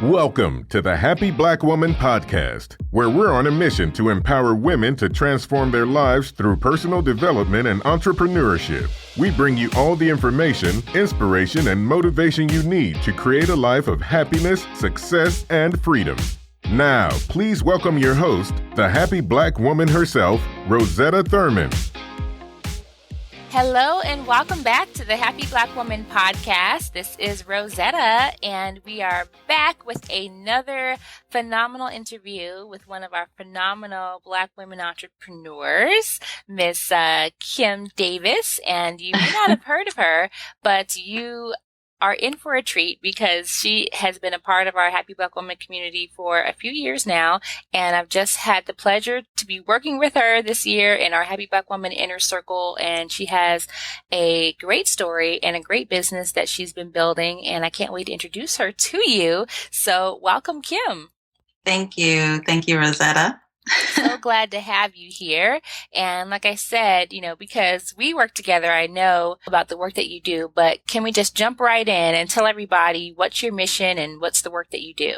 Welcome to the Happy Black Woman Podcast, where we're on a mission to empower women to transform their lives through personal development and entrepreneurship. We bring you all the information, inspiration, and motivation you need to create a life of happiness, success, and freedom. Now, please welcome your host, the happy Black woman herself, Rosetta Thurman. Hello and welcome back to the Happy Black Woman Podcast. This is Rosetta, and we are back with another phenomenal interview with one of our phenomenal Black women entrepreneurs, Miss Kim Davis. And you may not have heard of her, but you are in for a treat because she has been a part of our Happy Black Woman community for a few years now, and I've just had the pleasure to be working with her this year in our Happy Black Woman Inner Circle, and she has a great story and a great business that she's been building, and I can't wait to introduce her to you. So welcome, Kim. Thank you. Thank you, Rosetta. So glad to have you here. And like I said, because we work together, I know about the work that you do, but can we just jump right in and tell everybody what's your mission and what's the work that you do?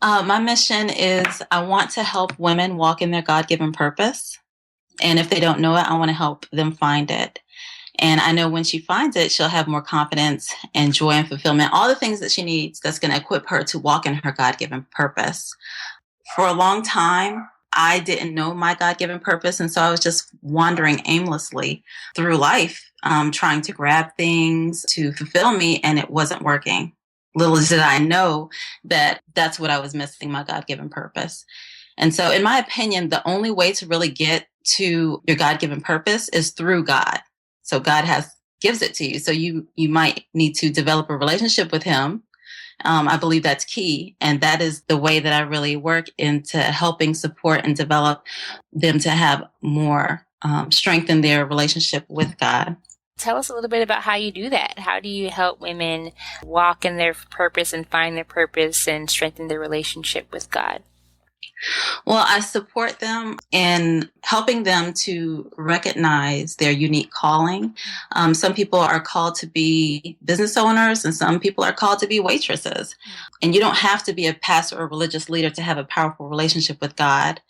My mission is I want to help women walk in their God-given purpose. And if they don't know it, I want to help them find it. And I know when she finds it, she'll have more confidence and joy and fulfillment, all the things that she needs that's going to equip her to walk in her God-given purpose. For a long time, I didn't know my God-given purpose, and so I was just wandering aimlessly through life, trying to grab things to fulfill me, and it wasn't working. Little did I know that that's what I was missing, my God-given purpose. And so in my opinion, the only way to really get to your God-given purpose is through God. So God gives it to you. So you might need to develop a relationship with him. I believe that's key. And that is the way that I really work into helping support and develop them to have more strength in their relationship with God. Tell us a little bit about how you do that. How do you help women walk in their purpose and find their purpose and strengthen their relationship with God? Well, I support them in helping them to recognize their unique calling. Some people are called to be business owners, and some people are called to be waitresses. And you don't have to be a pastor or religious leader to have a powerful relationship with God.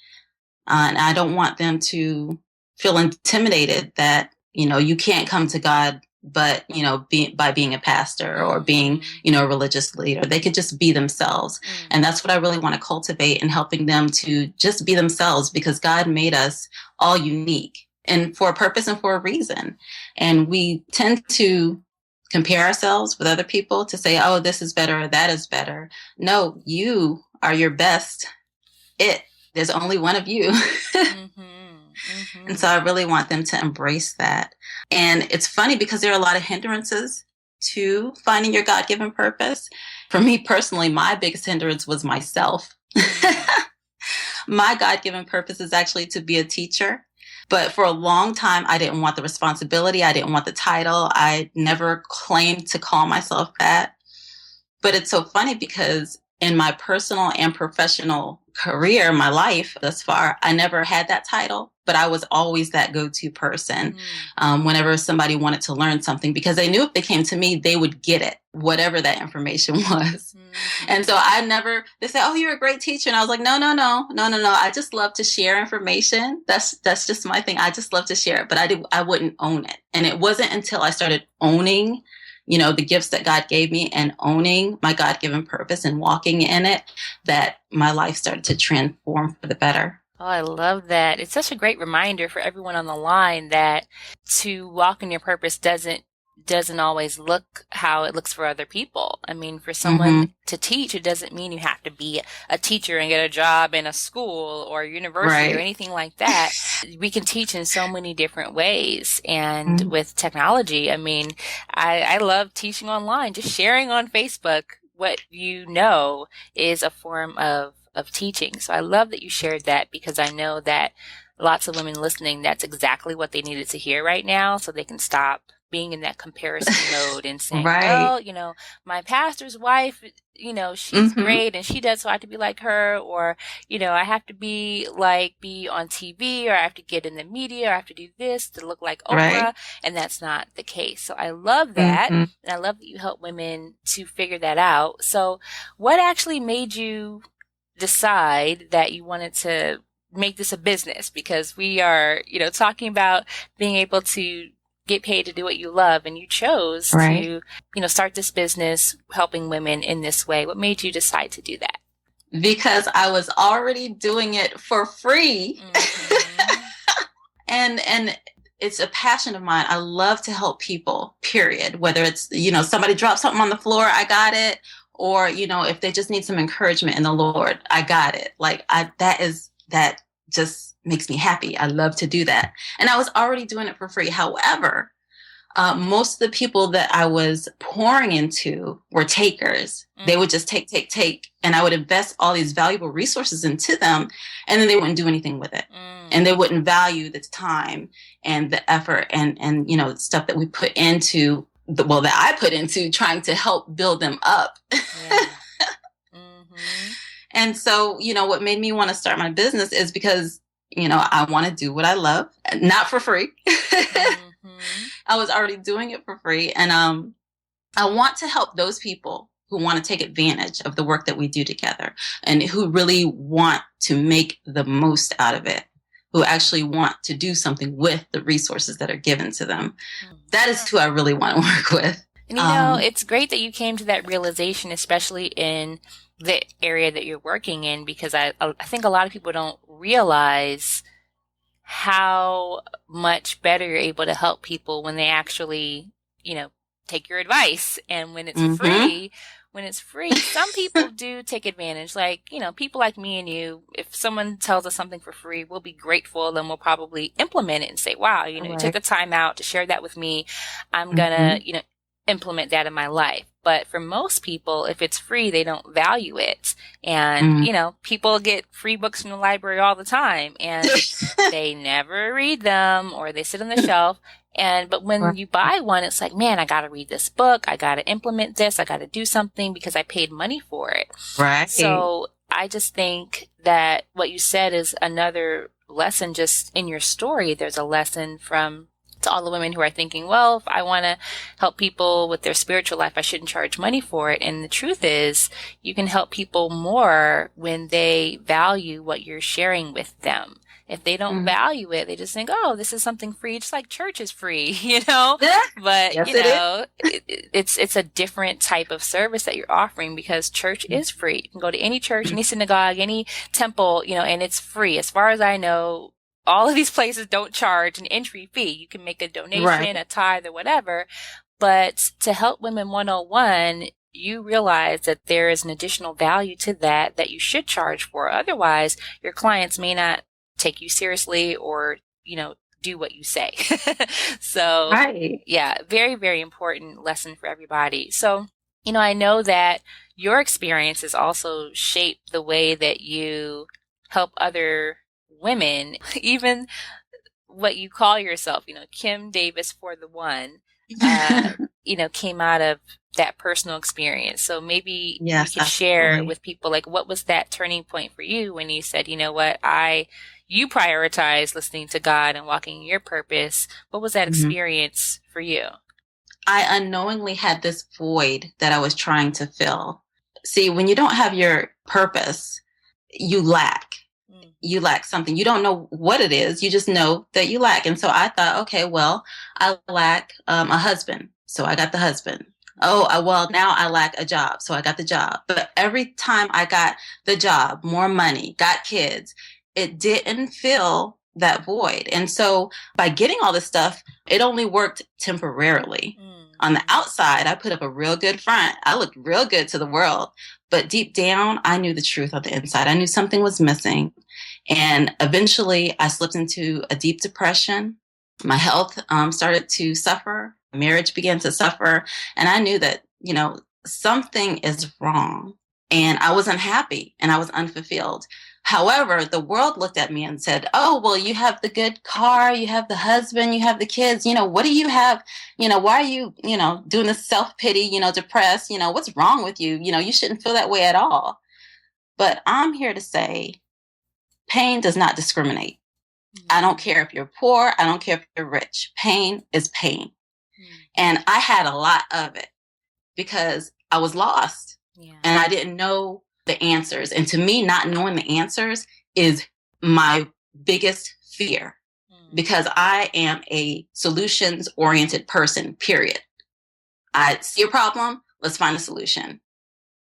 And I don't want them to feel intimidated that, you can't come to God but, by being a pastor or being, a religious leader. They could just be themselves. And that's what I really want to cultivate in helping them to just be themselves, because God made us all unique and for a purpose and for a reason. And we tend to compare ourselves with other people to say, oh, this is better, or that is better. No, you are your best. There's only one of you. And so I really want them to embrace that. And it's funny because there are a lot of hindrances to finding your God-given purpose. For me personally, my biggest hindrance was myself. My God-given purpose is actually to be a teacher. But for a long time, I didn't want the responsibility. I didn't want the title. I never claimed to call myself that. But it's so funny because in my personal and professional career, my life thus far, I never had that title, but I was always that go-to person whenever somebody wanted to learn something, because they knew if they came to me, they would get it, whatever that information was. And so they say, oh, you're a great teacher. And I was like, no. I just love to share information. That's just my thing. I just love to share it, but I wouldn't own it. And it wasn't until I started owning the gifts that God gave me and owning my God-given purpose and walking in it, that my life started to transform for the better. Oh, I love that. It's such a great reminder for everyone on the line that to walk in your purpose doesn't always look how it looks for other people. I mean, for someone to teach, it doesn't mean you have to be a teacher and get a job in a school or university or anything like that. We can teach in so many different ways. And with technology, I mean, I love teaching online. Just sharing on Facebook what you know is a form of teaching. So I love that you shared that, because I know that lots of women listening, that's exactly what they needed to hear right now, so they can stop being in that comparison mode and saying, Right. well, my pastor's wife, she's Mm-hmm. great and she does, so I have to be like her, or, I have to be on TV, or I have to get in the media, or I have to do this to look like Oprah. Right. And that's not the case. So I love that. Mm-hmm. And I love that you help women to figure that out. So what actually made you decide that you wanted to make this a business? Because we are, talking about being able to get paid to do what you love, and you chose Right. to, start this business helping women in this way. What made you decide to do that? Because I was already doing it for free. Mm-hmm. And it's a passion of mine. I love to help people, period. Whether it's, somebody dropped something on the floor, I got it. Or, if they just need some encouragement in the Lord, I got it. That just makes me happy. I love to do that. And I was already doing it for free. However, most of the people that I was pouring into were takers. Mm-hmm. They would just take, and I would invest all these valuable resources into them, and then they wouldn't do anything with it. Mm-hmm. And they wouldn't value the time and the effort and stuff that we put into that I put into trying to help build them up. Yeah. Mm-hmm. And so, what made me want to start my business is because, I want to do what I love, not for free. Mm-hmm. I was already doing it for free. And I want to help those people who want to take advantage of the work that we do together and who really want to make the most out of it, who actually want to do something with the resources that are given to them. That is who I really want to work with. And it's great that you came to that realization, especially in the area that you're working in, because I think a lot of people don't realize how much better you're able to help people when they actually, take your advice. And when it's free, some people do take advantage. People like me and you, if someone tells us something for free, we'll be grateful, then we'll probably implement it and say, wow, you took the time out to share that with me. I'm gonna, implement that in my life. But for most people, if it's free, they don't value it. And, people get free books from the library all the time and they never read them, or they sit on the shelf. But when you buy one, it's like, man, I got to read this book. I got to implement this. I got to do something because I paid money for it. Right. So I just think that what you said is another lesson just in your story. There's a lesson to all the women who are thinking, well, if I want to help people with their spiritual life, I shouldn't charge money for it. And the truth is, you can help people more when they value what you're sharing with them. If they don't value it, they just think, oh, this is something free, just like church is free, But, yes, it's a different type of service that you're offering, because church is free. You can go to any church, any synagogue, any temple, and it's free. As far as I know, all of these places don't charge an entry fee. You can make a donation, a tithe, or whatever. But to help Women 101, you realize that there is an additional value to that you should charge for. Otherwise, your clients may not take you seriously or, do what you say. So, yeah, very, very important lesson for everybody. So, I know that your experience has also shaped the way that you help other women, even what you call yourself, Kim Davis for the one, came out of that personal experience. So maybe you can share with people, what was that turning point for you when you said, you prioritize listening to God and walking in your purpose. What was that experience for you? I unknowingly had this void that I was trying to fill. See, when you don't have your purpose, you lack. You lack something. You don't know what it is. You just know that you lack. And so I thought, okay, well, I lack a husband. So I got the husband. Well, now I lack a job. So I got the job. But every time I got the job, more money, got kids, it didn't fill that void. And so by getting all this stuff, it only worked temporarily. On the outside, I put up a real good front. I looked real good to the world. But deep down, I knew the truth on the inside. I knew something was missing. And eventually, I slipped into a deep depression. My health started to suffer. Marriage began to suffer. And I knew that, something is wrong. And I was unhappy and I was unfulfilled. However, the world looked at me and said, oh, well, you have the good car, you have the husband, you have the kids, what do you have? Why are you, doing this self-pity, depressed, what's wrong with you? You shouldn't feel that way at all. But I'm here to say pain does not discriminate. I don't care if you're poor. I don't care if you're rich. Pain is pain. And I had a lot of it because I was lost and I didn't know the answers. And to me, not knowing the answers is my biggest fear because I am a solutions-oriented person, period. I see a problem, let's find a solution.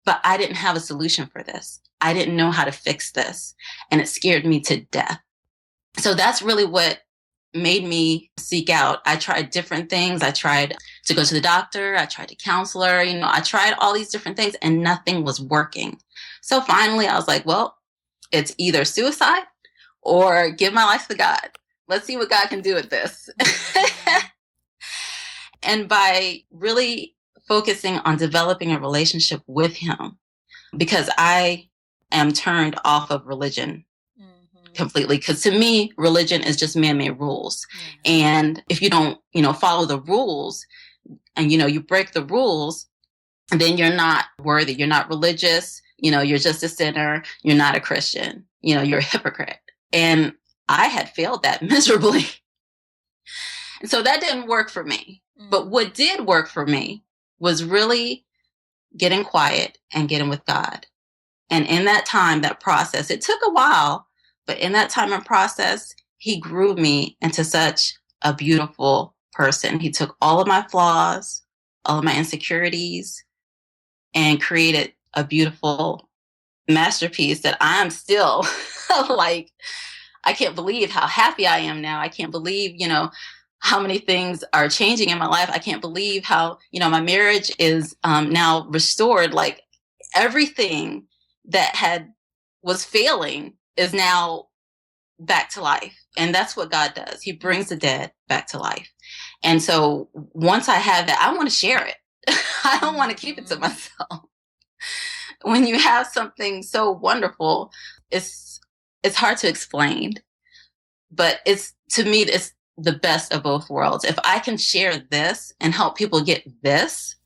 But I didn't have a solution for this. I didn't know how to fix this. And it scared me to death. So that's really what made me seek out. I tried different things. I tried to go to the doctor. I tried a counselor. I tried all these different things and nothing was working. So finally I was like, well, it's either suicide or give my life to God. Let's see what God can do with this. And by really focusing on developing a relationship with Him, because I am turned off of religion completely. Because to me, religion is just man-made rules. And if you don't, follow the rules and, you break the rules, then you're not worthy. You're not religious. You're just a sinner. You're not a Christian. You're a hypocrite. And I had failed that miserably. And so that didn't work for me. But what did work for me was really getting quiet and getting with God. And in that time, that process, it took a while, but in that time and process, He grew me into such a beautiful person. He took all of my flaws, all of my insecurities, and created a beautiful masterpiece that I am still like, I can't believe how happy I am now. I can't believe, how many things are changing in my life. I can't believe how, my marriage is now restored. Like everything that was failing is now back to life. And that's what God does. He brings the dead back to life. And so once I have that, I want to share it. I don't want to keep it to myself. When you have something so wonderful, it's hard to explain, but to me, it's the best of both worlds. If I can share this and help people get this,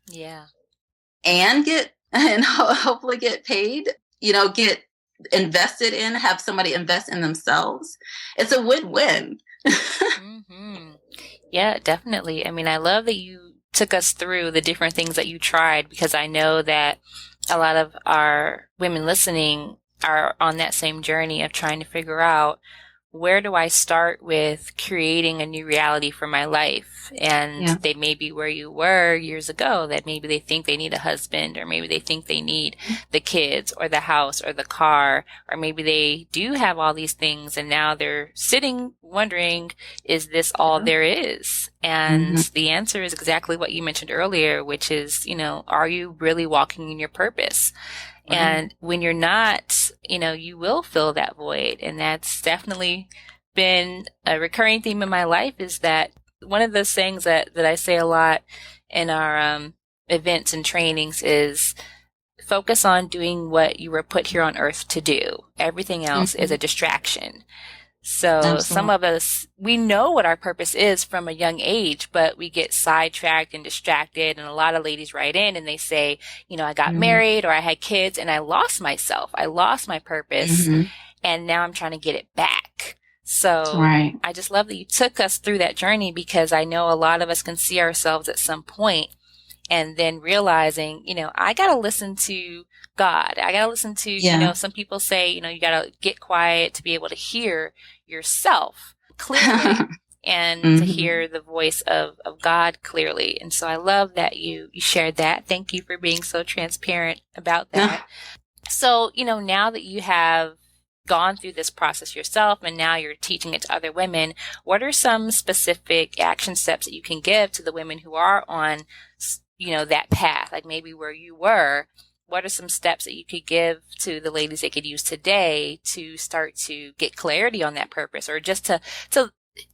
and hopefully get paid, get invested in, have somebody invest in themselves, it's a win-win. Yeah, definitely. I mean, I love that you took us through the different things that you tried, because I know that a lot of our women listening are on that same journey of trying to figure out, where do I start with creating a new reality for my life? And they may be where you were years ago, that maybe they think they need a husband, or maybe they think they need the kids or the house or the car, or maybe they do have all these things and now they're sitting wondering, is this all there is? And the answer is exactly what you mentioned earlier, which is, are you really walking in your purpose? And when you're not, you will fill that void. And that's definitely been a recurring theme in my life, is that one of those things that I say a lot in our events and trainings is focus on doing what you were put here on earth to do. Everything else is a distraction. So some of us, we know what our purpose is from a young age, but we get sidetracked and distracted. And a lot of ladies write in and they say, I got married or I had kids and I lost myself. I lost my purpose and now I'm trying to get it back. So I just love that you took us through that journey, because I know a lot of us can see ourselves at some point and then realizing, I got to listen to God. I got to listen to, some people say, you got to get quiet to be able to hear yourself clearly and to hear the voice of God clearly. And so I love that you shared that. Thank you for being so transparent about that. So, now that you have gone through this process yourself and now you're teaching it to other women, what are some specific action steps that you can give to the women who are on, that path, like maybe where you were? What are some steps that you could give to the ladies they could use today to start to get clarity on that purpose, or just to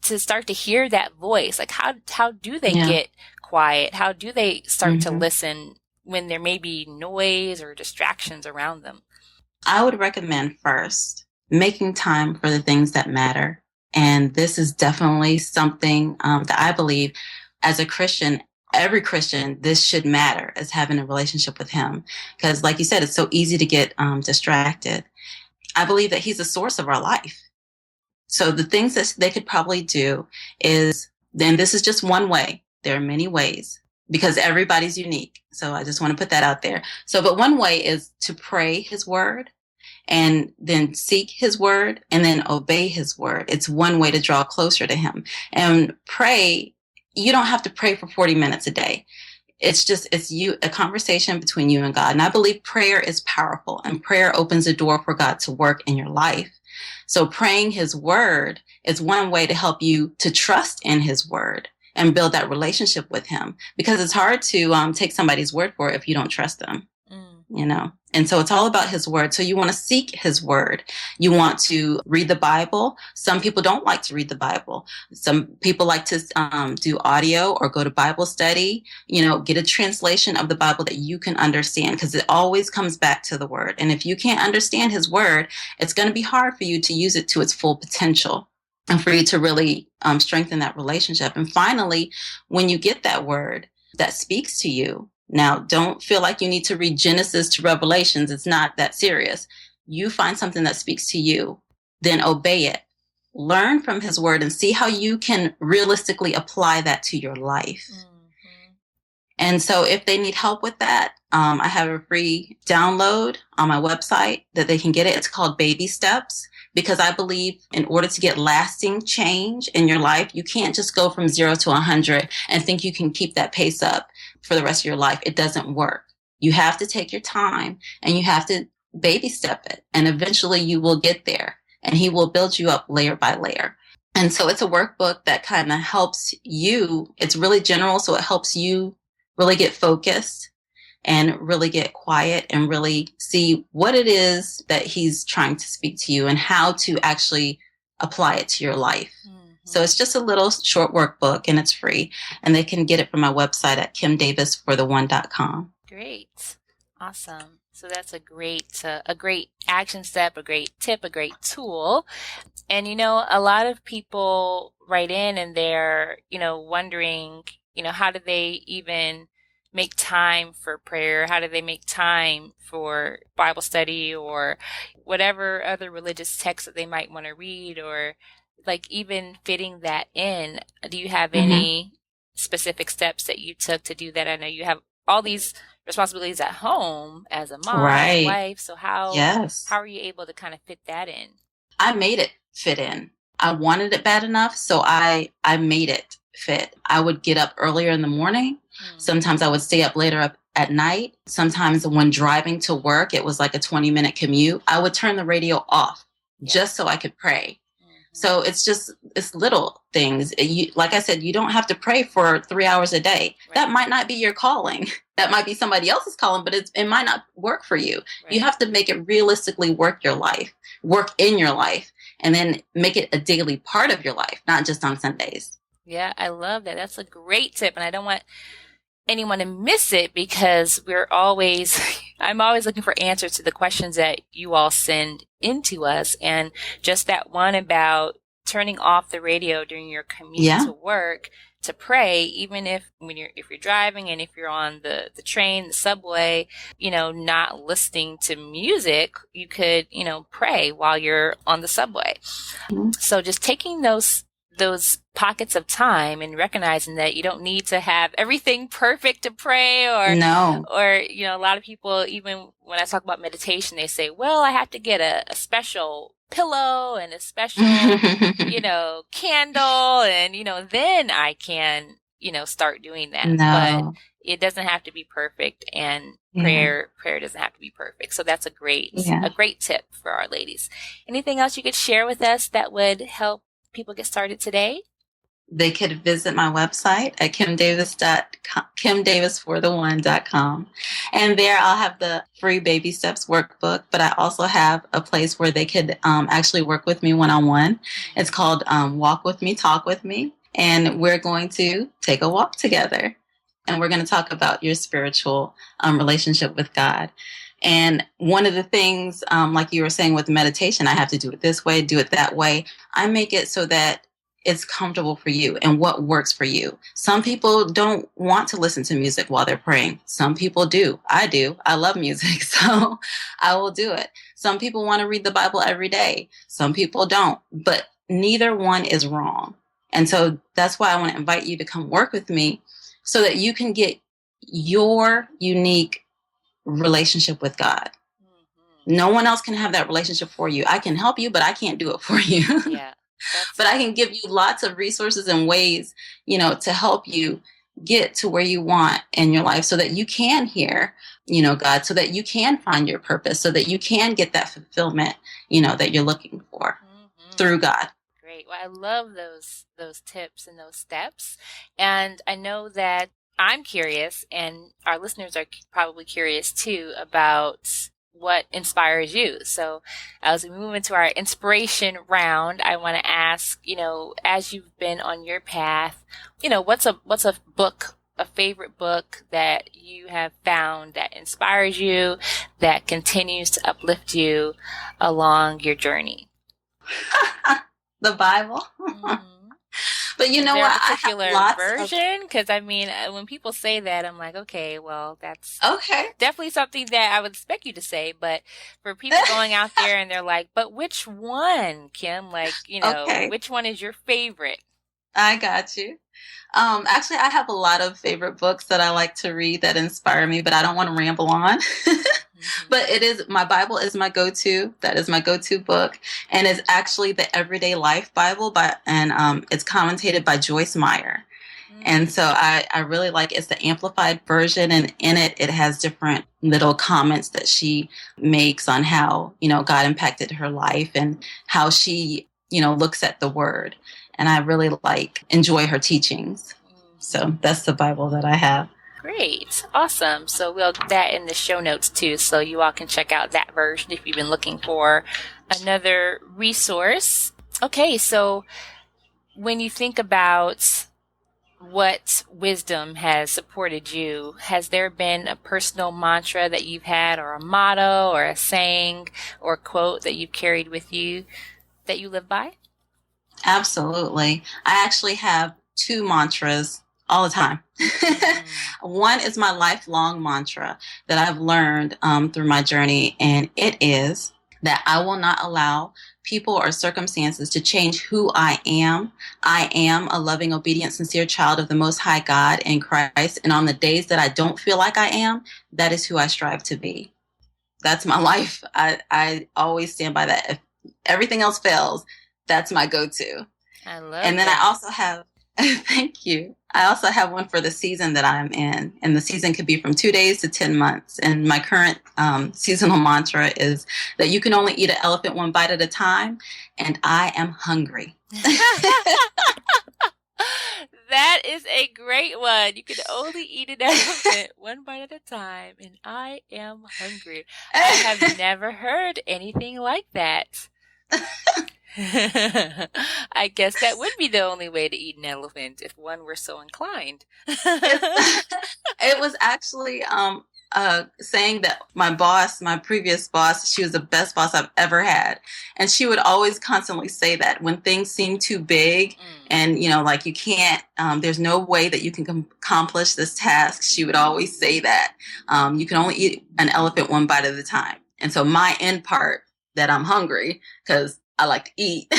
start to hear that voice? Like how do they get quiet? How do they start to listen when there may be noise or distractions around them? I would recommend first making time for the things that matter. And this is definitely something that I believe as a Christian, every Christian, this should matter, as having a relationship with him. Because like you said, it's so easy to get distracted. I believe that he's the source of our life. So the things that they could probably do is, then this is just one way. There are many ways because everybody's unique. So I just want to put that out there. So, but one way is to pray his word and then seek his word and then obey his word. It's one way to draw closer to him. And pray, you don't have to pray for 40 minutes a day. It's a conversation between you and God. And I believe prayer is powerful, and prayer opens the door for God to work in your life. So praying his word is one way to help you to trust in his word and build that relationship with him, because it's hard to take somebody's word for it if you don't trust them. You know, and so it's all about his word. So you want to seek his word. You want to read the Bible. Some people don't like to read the Bible. Some people like to do audio or go to Bible study, you know, get a translation of the Bible that you can understand, because it always comes back to the word. And if you can't understand his word, it's going to be hard for you to use it to its full potential and for you to really strengthen that relationship. And finally, when you get that word that speaks to you, now, don't feel like you need to read Genesis to Revelations. It's not that serious. You find something that speaks to you, then obey it. Learn from his word and see how you can realistically apply that to your life. Mm-hmm. And so if they need help with that, I have a free download on my website that they can get it. It's called Baby Steps, because I believe in order to get lasting change in your life, you can't just go from 0 to 100 and think you can keep that pace up for the rest of your life. It doesn't work. You have to take your time and you have to baby step it. And eventually you will get there, and he will build you up layer by layer. And so it's a workbook that kind of helps you. It's really general. So it helps you really get focused and really get quiet and really see what it is that he's trying to speak to you and how to actually apply it to your life. Mm-hmm. So it's just a little short workbook, and it's free, and they can get it from my website at kimdavisfortheone.com. Great. Awesome. So that's a great action step, a great tip, a great tool. And, you know, a lot of people write in and they're, you know, wondering, you know, how do they even make time for prayer? How do they make time for Bible study or whatever other religious text that they might want to read, or like even fitting that in? Do you have any specific steps that you took to do that? I know you have all these responsibilities at home as a mom, and wife. So how are you able to kind of fit that in? I made it fit in. I wanted it bad enough, so I made it fit. I would get up earlier in the morning. Sometimes I would stay up later up at night. Sometimes when driving to work, it was like a 20-minute commute. I would turn the radio off just so I could pray. So it's little things. Like I said, you don't have to pray for 3 hours a day. Right. That might not be your calling. That might be somebody else's calling, but it might not work for you. Right. You have to make it realistically work in your life, and then make it a daily part of your life, not just on Sundays. Yeah, I love that. That's a great tip. And I don't want anyone to miss it, because I'm always looking for answers to the questions that you all send into us. And just that one about turning off the radio during your commute to work to pray, even if you're driving and if you're on the train, the subway, you know, not listening to music, you could, you know, pray while you're on the subway. Mm-hmm. So just taking those pockets of time and recognizing that you don't need to have everything perfect to pray, or you know, a lot of people, even when I talk about meditation, they say, well, I have to get a special pillow and a special, you know, candle, and, you know, then I can, you know, start doing that. But it doesn't have to be perfect, and prayer doesn't have to be perfect. So that's a great tip for our ladies. Anything else you could share with us that would help people get started today? They could visit my website at kimdavisfortheone.com. And there I'll have the free Baby Steps workbook, but I also have a place where they could actually work with me one-on-one. It's called Walk With Me, Talk With Me. And we're going to take a walk together. And we're going to talk about your spiritual relationship with God. And one of the things, like you were saying with meditation, I have to do it this way, do it that way. I make it so that it's comfortable for you and what works for you. Some people don't want to listen to music while they're praying. Some people do. I do. I love music, so I will do it. Some people want to read the Bible every day. Some people don't, but neither one is wrong. And so that's why I want to invite you to come work with me so that you can get your unique relationship with God. No one else can have that relationship for you. I can help you, but I can't do it for you. Yeah. But I can give you lots of resources and ways, to help you get to where you want in your life so that you can hear, God, so that you can find your purpose, so that you can get that fulfillment, that you're looking for through God. Great. Well, I love those tips and those steps. And I know that I'm curious, and our listeners are probably curious too, about what inspires you. So as we move into our inspiration round, I want to ask, as you've been on your path, what's a book, a favorite book that you have found that inspires you, that continues to uplift you along your journey? The Bible. But you know what? I have lots version? Because when people say that, I'm like, okay, well, that's definitely something that I would expect you to say. But for people going out there and they're like, but which one, Kim? Like, which one is your favorite? I got you. Actually, I have a lot of favorite books that I like to read that inspire me, but I don't want to ramble on. But my Bible is my go-to. That is my go-to book. And it's actually the Everyday Life Bible and it's commentated by Joyce Meyer. And so I really like it's the amplified version. And in it has different little comments that she makes on how, God impacted her life and how she, looks at the word. And I really enjoy her teachings. So that's the Bible that I have. Great. Awesome. So we'll put that in the show notes too, so you all can check out that version if you've been looking for another resource. Okay. So when you think about what wisdom has supported you, has there been a personal mantra that you've had, or a motto or a saying or quote that you've carried with you that you live by? Absolutely. I actually have two mantras all the time. One is my lifelong mantra that I've learned through my journey, and it is that I will not allow people or circumstances to change who I am. I am a loving, obedient, sincere child of the Most High God in Christ, and on the days that I don't feel like I am, that is who I strive to be. That's my life. I always stand by that. If everything else fails, that's my go-to. I love And then that. I also have, thank you. I also have one for the season that I'm in. And the season could be from 2 days to 10 months. And my current seasonal mantra is that you can only eat an elephant one bite at a time. And I am hungry. That is a great one. You can only eat an elephant one bite at a time. And I am hungry. I have never heard anything like that. I guess that would be the only way to eat an elephant if one were so inclined. It was actually saying that my previous boss, she was the best boss I've ever had. And she would always constantly say that when things seem too big and, you can't, there's no way that you can accomplish this task. She would always say that you can only eat an elephant one bite at a time. And so my end part that I'm hungry because I like to eat.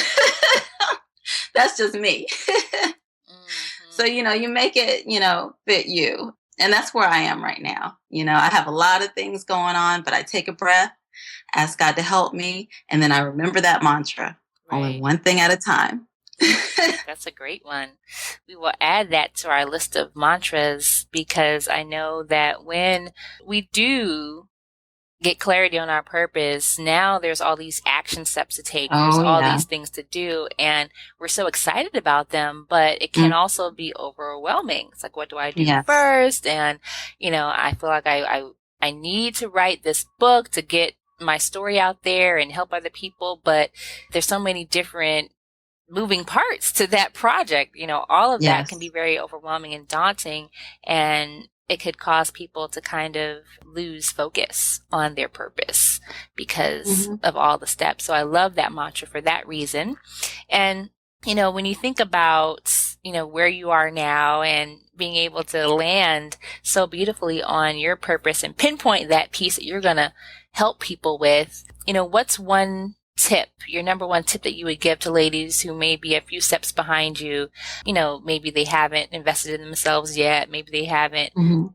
That's just me. So, you make it, fit you. And that's where I am right now. I have a lot of things going on, but I take a breath, ask God to help me. And then I remember that mantra, only one thing at a time. That's a great one. We will add that to our list of mantras, because I know that when we do get clarity on our purpose, now there's all these action steps to take. There's these things to do, and we're so excited about them, but it can also be overwhelming. It's like, what do I do first? And, I feel like I need to write this book to get my story out there and help other people, but there's so many different moving parts to that project. All of that can be very overwhelming and daunting. And it could cause people to kind of lose focus on their purpose because of all the steps. So I love that mantra for that reason. And, when you think about, where you are now and being able to land so beautifully on your purpose and pinpoint that piece that you're going to help people with, what's one tip, your number one tip that you would give to ladies who may be a few steps behind you? Maybe they haven't invested in themselves yet. Maybe they haven't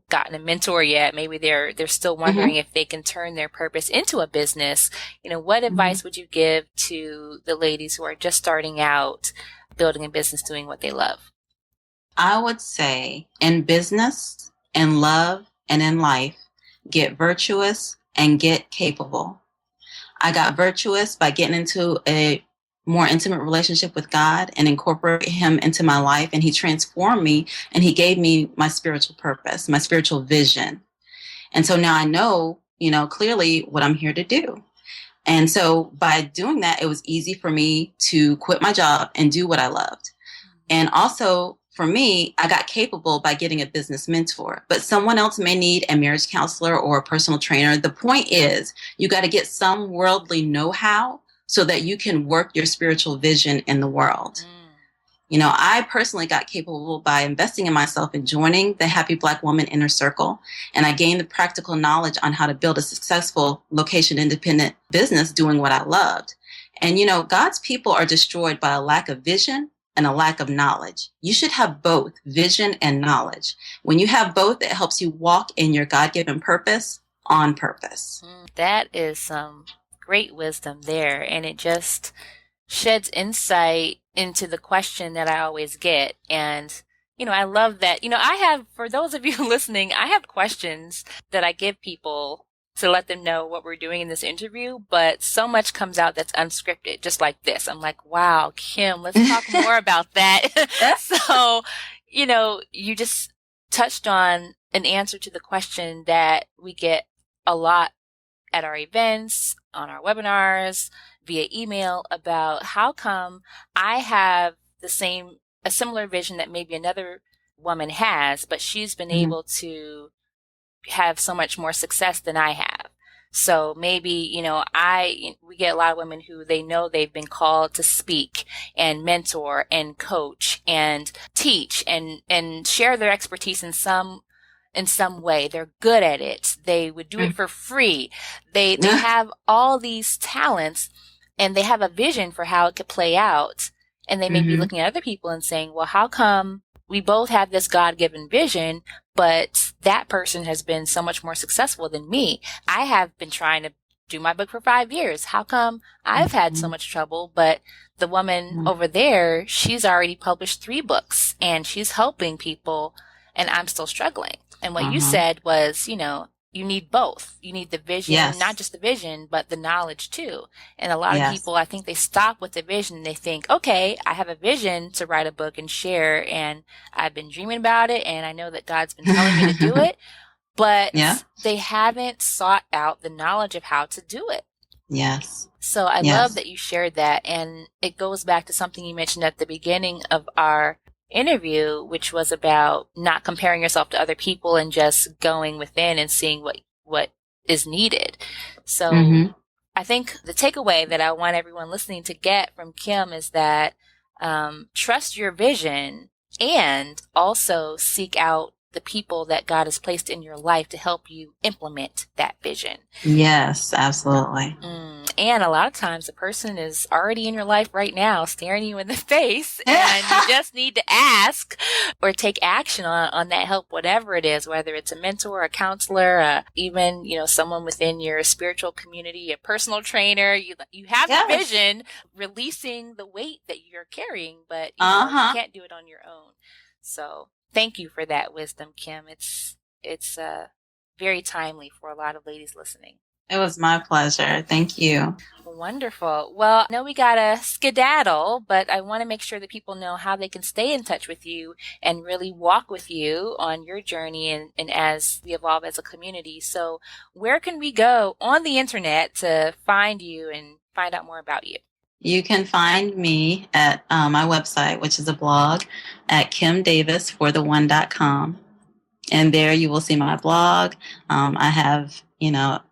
gotten a mentor yet. Maybe they're still wondering if they can turn their purpose into a business. What advice would you give to the ladies who are just starting out building a business, doing what they love? I would say in business, in love, and in life, get virtuous and get capable. I got virtuous by getting into a more intimate relationship with God and incorporate him into my life. And he transformed me and he gave me my spiritual purpose, my spiritual vision. And so now I know, clearly what I'm here to do. And so by doing that, it was easy for me to quit my job and do what I loved. And also for me, I got capable by getting a business mentor, but someone else may need a marriage counselor or a personal trainer. The point is you got to get some worldly know-how so that you can work your spiritual vision in the world. I personally got capable by investing in myself and joining the Happy Black Woman Inner Circle. And I gained the practical knowledge on how to build a successful location-independent business doing what I loved. And, God's people are destroyed by a lack of vision and a lack of knowledge. You should have both vision and knowledge. When you have both, it helps you walk in your God-given purpose on purpose. That is some great wisdom there. And it just sheds insight into the question that I always get. And, I love that, I have, for those of you listening, I have questions that I give people to let them know what we're doing in this interview, but so much comes out that's unscripted, just like this. I'm like, wow, Kim, let's talk more about that. So, you just touched on an answer to the question that we get a lot at our events, on our webinars, via email about how come I have a similar vision that maybe another woman has, but she's been able to have so much more success than I have. So maybe, we get a lot of women who they know they've been called to speak and mentor and coach and teach and share their expertise in some way. They're good at it. They would do it for free. They have all these talents and they have a vision for how it could play out. And they may be looking at other people and saying, well, how come we both have this God-given vision, but that person has been so much more successful than me? I have been trying to do my book for 5 years. How come I've had so much trouble, but the woman over there, she's already published 3 books and she's helping people and I'm still struggling? And what you said was, you need both. You need the vision, not just the vision, but the knowledge too. And a lot of people, I think they stop with the vision. They think, okay, I have a vision to write a book and share, and I've been dreaming about it, and I know that God's been telling me to do it, but they haven't sought out the knowledge of how to do it. Yes. So I love that you shared that. And it goes back to something you mentioned at the beginning of our interview, which was about not comparing yourself to other people and just going within and seeing what is needed. So I think the takeaway that I want everyone listening to get from Kim is that trust your vision and also seek out the people that God has placed in your life to help you implement that vision. Yes, absolutely. And a lot of times the person is already in your life right now, staring you in the face, and you just need to ask or take action on that help, whatever it is, whether it's a mentor, a counselor, even, someone within your spiritual community, a personal trainer. You have the vision, releasing the weight that you're carrying, but you can't do it on your own. So thank you for that wisdom, Kim. It's very timely for a lot of ladies listening. It was my pleasure. Thank you. Wonderful. Well, I know we got to skedaddle, but I want to make sure that people know how they can stay in touch with you and really walk with you on your journey and as we evolve as a community. So where can we go on the internet to find you and find out more about you? You can find me at my website, which is a blog, at kimdavisfortheone.com. And there you will see my blog. I have,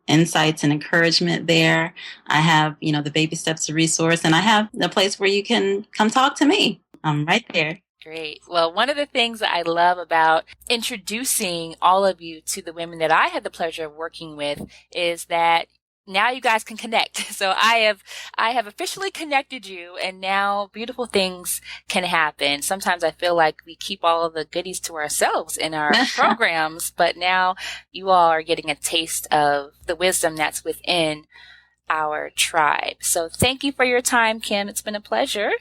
insights and encouragement there. I have, the baby steps resource, and I have the place where you can come talk to me. I'm right there. Great. Well, one of the things that I love about introducing all of you to the women that I had the pleasure of working with is that now you guys can connect. So I have officially connected you, and now beautiful things can happen. Sometimes I feel like we keep all of the goodies to ourselves in our programs, but now you all are getting a taste of the wisdom that's within our tribe. So thank you for your time, Kim. It's been a pleasure.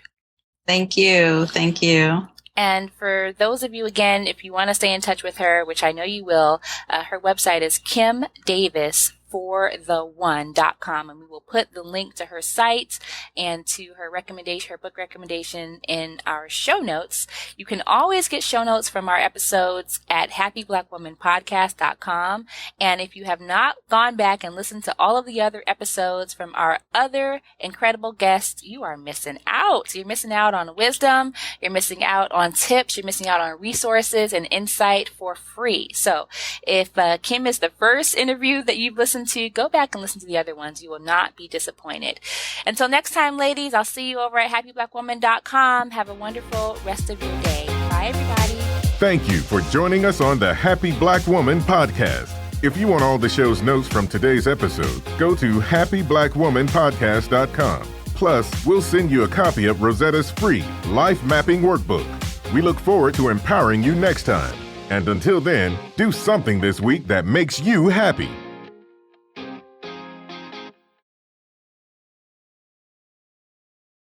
Thank you. Thank you. And for those of you, again, if you want to stay in touch with her, which I know you will, her website is kimdavisfortheone.com, and we will put the link to her site and to her recommendation, her book recommendation, in our show notes. You can always get show notes from our episodes at happyblackwomanpodcast.com. And if you have not gone back and listened to all of the other episodes from our other incredible guests, you are missing out. You're missing out on wisdom. You're missing out on tips. You're missing out on resources and insight for free. So if Kim is the first interview that you've listened to, go back and listen to the other ones. You will not be disappointed. Until next time, ladies, I'll see you over at happyblackwoman.com. Have a wonderful rest of your day. Bye, everybody. Thank you for joining us on the Happy Black Woman podcast. If you want all the show's notes from today's episode, go to happyblackwomanpodcast.com. Plus, we'll send you a copy of Rosetta's free life mapping workbook. We look forward to empowering you next time. And until then, do something this week that makes you happy.